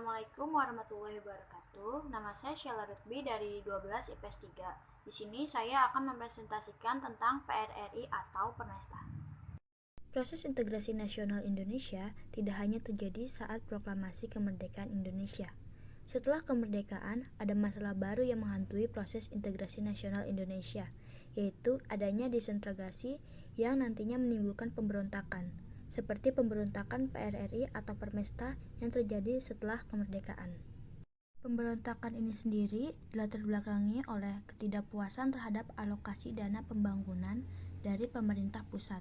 Assalamualaikum warahmatullahi wabarakatuh. Nama saya Sheila Lutfi dari 12 IPS 3. Di sini saya akan mempresentasikan tentang PRRI atau Permesta. Proses integrasi nasional Indonesia tidak hanya terjadi saat proklamasi kemerdekaan Indonesia. Setelah kemerdekaan, ada masalah baru yang menghantui proses integrasi nasional Indonesia, yaitu adanya disintegrasi yang nantinya menimbulkan pemberontakan, seperti pemberontakan PRRI atau Permesta yang terjadi setelah kemerdekaan. Pemberontakan ini sendiri dilatar belakangi oleh ketidakpuasan terhadap alokasi dana pembangunan dari pemerintah pusat.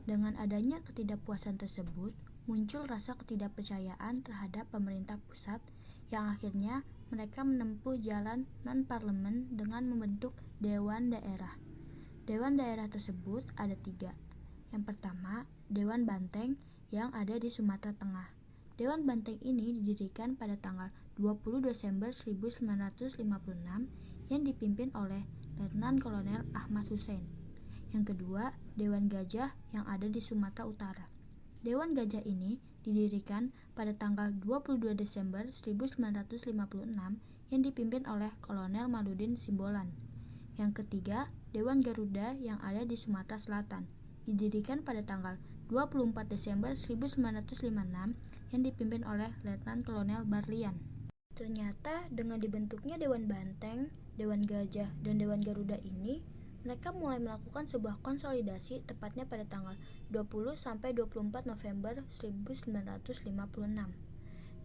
Dengan adanya ketidakpuasan tersebut, muncul rasa ketidakpercayaan terhadap pemerintah pusat yang akhirnya mereka menempuh jalan non-parlemen dengan membentuk Dewan Daerah. Dewan Daerah tersebut ada 3. Yang pertama, Dewan Banteng yang ada di Sumatera Tengah. Dewan Banteng ini didirikan pada tanggal 20 Desember 1956 yang dipimpin oleh Letnan Kolonel Ahmad Hussein. Yang kedua, Dewan Gajah yang ada di Sumatera Utara. Dewan Gajah ini didirikan pada tanggal 22 Desember 1956 yang dipimpin oleh Kolonel Maludin Simbolan. Yang ketiga, Dewan Garuda yang ada di Sumatera Selatan, didirikan pada tanggal 24 Desember 1956 yang dipimpin oleh Letnan Kolonel Barlian. Ternyata dengan dibentuknya Dewan Banteng, Dewan Gajah, dan Dewan Garuda ini, mereka mulai melakukan sebuah konsolidasi tepatnya pada tanggal 20-24 November 1956.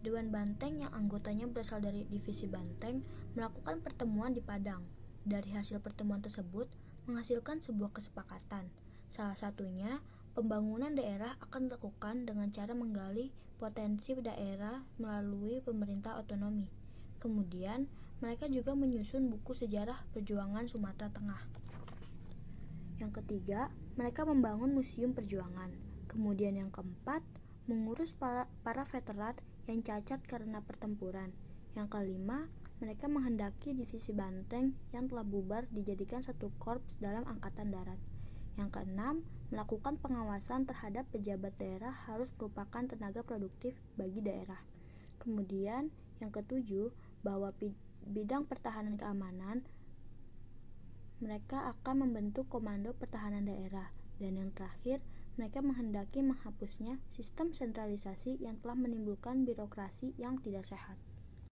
Dewan Banteng yang anggotanya berasal dari Divisi Banteng melakukan pertemuan di Padang. Dari hasil pertemuan tersebut menghasilkan sebuah kesepakatan. Salah satunya, pembangunan daerah akan dilakukan dengan cara menggali potensi daerah melalui pemerintah otonomi. Kemudian, mereka juga menyusun buku sejarah perjuangan Sumatera Tengah. Yang ketiga, mereka membangun museum perjuangan. Kemudian yang keempat, mengurus para veteran yang cacat karena pertempuran. Yang kelima, mereka menghendaki divisi Banteng yang telah bubar dijadikan satu korps dalam Angkatan Darat. Yang keenam, melakukan pengawasan terhadap pejabat daerah harus merupakan tenaga produktif bagi daerah. Kemudian, yang ketujuh, bahwa bidang pertahanan keamanan mereka akan membentuk Komando Pertahanan Daerah. Dan yang terakhir, mereka menghendaki menghapusnya sistem sentralisasi yang telah menimbulkan birokrasi yang tidak sehat.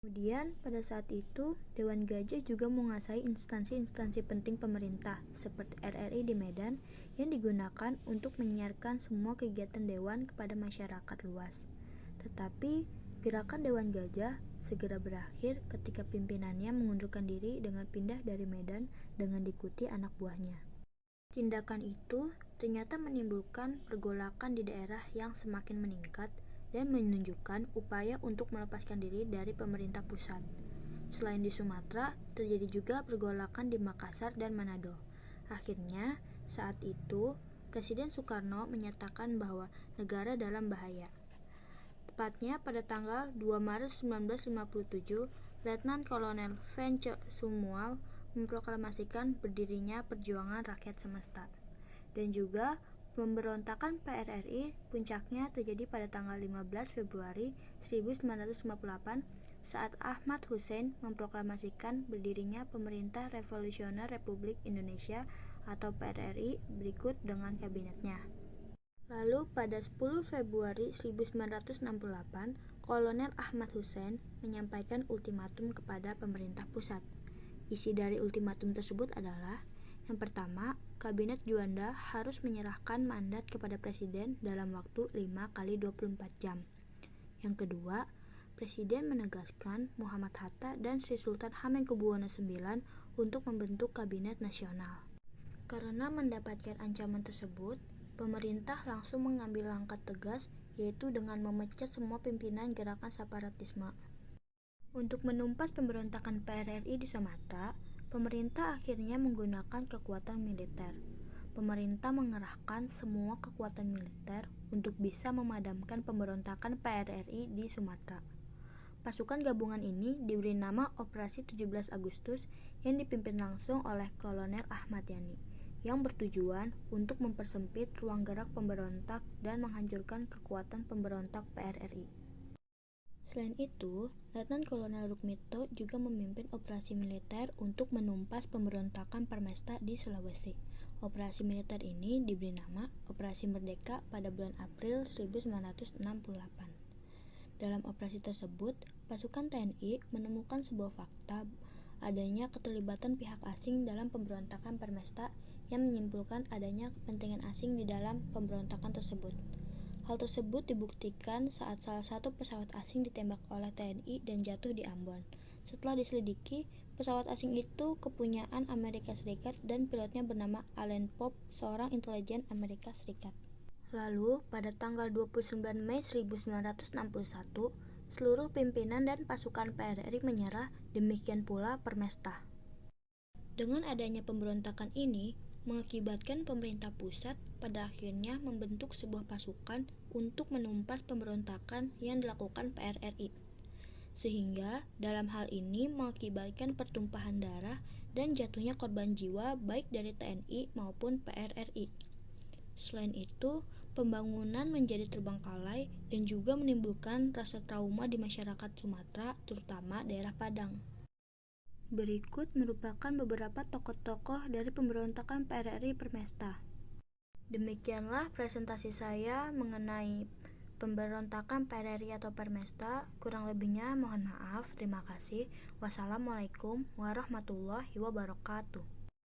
Kemudian, pada saat itu, Dewan Gajah juga menguasai instansi-instansi penting pemerintah, seperti RRI di Medan, yang digunakan untuk menyiarkan semua kegiatan Dewan kepada masyarakat luas. Tetapi, gerakan Dewan Gajah segera berakhir ketika pimpinannya mengundurkan diri dengan pindah dari Medan dengan diikuti anak buahnya. Tindakan itu ternyata menimbulkan pergolakan di daerah yang semakin meningkat dan menunjukkan upaya untuk melepaskan diri dari pemerintah pusat. Selain di Sumatera, terjadi juga pergolakan di Makassar dan Manado. Akhirnya, saat itu, Presiden Soekarno menyatakan bahwa negara dalam bahaya. Tepatnya pada tanggal 2 Maret 1957, Letnan Kolonel Vence Sumual memproklamasikan berdirinya Perjuangan Rakyat Semesta. Dan juga pemberontakan PRRI puncaknya terjadi pada tanggal 15 Februari 1958 saat Ahmad Hussein memproklamasikan berdirinya Pemerintah Revolusioner Republik Indonesia atau PRRI berikut dengan kabinetnya. Lalu pada 10 Februari 1968, Kolonel Ahmad Hussein menyampaikan ultimatum kepada pemerintah pusat. Isi dari ultimatum tersebut adalah: yang pertama, Kabinet Juanda harus menyerahkan mandat kepada Presiden dalam waktu 5x24 jam. Yang kedua, Presiden menegaskan Muhammad Hatta dan Sri Sultan Hamengkubuwono IX untuk membentuk Kabinet Nasional. Karena mendapatkan ancaman tersebut, pemerintah langsung mengambil langkah tegas, yaitu dengan memecat semua pimpinan gerakan separatisme. Untuk menumpas pemberontakan PRRI di Sumatera, pemerintah akhirnya menggunakan kekuatan militer. Pemerintah mengerahkan semua kekuatan militer untuk bisa memadamkan pemberontakan PRRI di Sumatera. Pasukan gabungan ini diberi nama Operasi 17 Agustus yang dipimpin langsung oleh Kolonel Ahmad Yani, yang bertujuan untuk mempersempit ruang gerak pemberontak dan menghancurkan kekuatan pemberontak PRRI. Selain itu, Letnan Kolonel Rukmito juga memimpin operasi militer untuk menumpas pemberontakan Permesta di Sulawesi. Operasi militer ini diberi nama Operasi Merdeka pada bulan April 1968. Dalam operasi tersebut, pasukan TNI menemukan sebuah fakta adanya keterlibatan pihak asing dalam pemberontakan Permesta yang menyimpulkan adanya kepentingan asing di dalam pemberontakan tersebut. Hal tersebut dibuktikan saat salah satu pesawat asing ditembak oleh TNI dan jatuh di Ambon. Setelah diselidiki, pesawat asing itu kepunyaan Amerika Serikat dan pilotnya bernama Allen Pope, seorang intelijen Amerika Serikat. Lalu, pada tanggal 29 Mei 1961, seluruh pimpinan dan pasukan PRRI menyerah, demikian pula Permesta. Dengan adanya pemberontakan ini, mengakibatkan pemerintah pusat pada akhirnya membentuk sebuah pasukan untuk menumpas pemberontakan yang dilakukan PRRI. Sehingga dalam hal ini mengakibatkan pertumpahan darah dan jatuhnya korban jiwa baik dari TNI maupun PRRI. Selain itu, pembangunan menjadi terbengkalai dan juga menimbulkan rasa trauma di masyarakat Sumatera, terutama daerah Padang. Berikut merupakan beberapa tokoh-tokoh dari pemberontakan PRRI Permesta. Demikianlah presentasi saya mengenai pemberontakan PRRI atau Permesta. Kurang lebihnya mohon maaf. Terima kasih. Wassalamualaikum warahmatullahi wabarakatuh.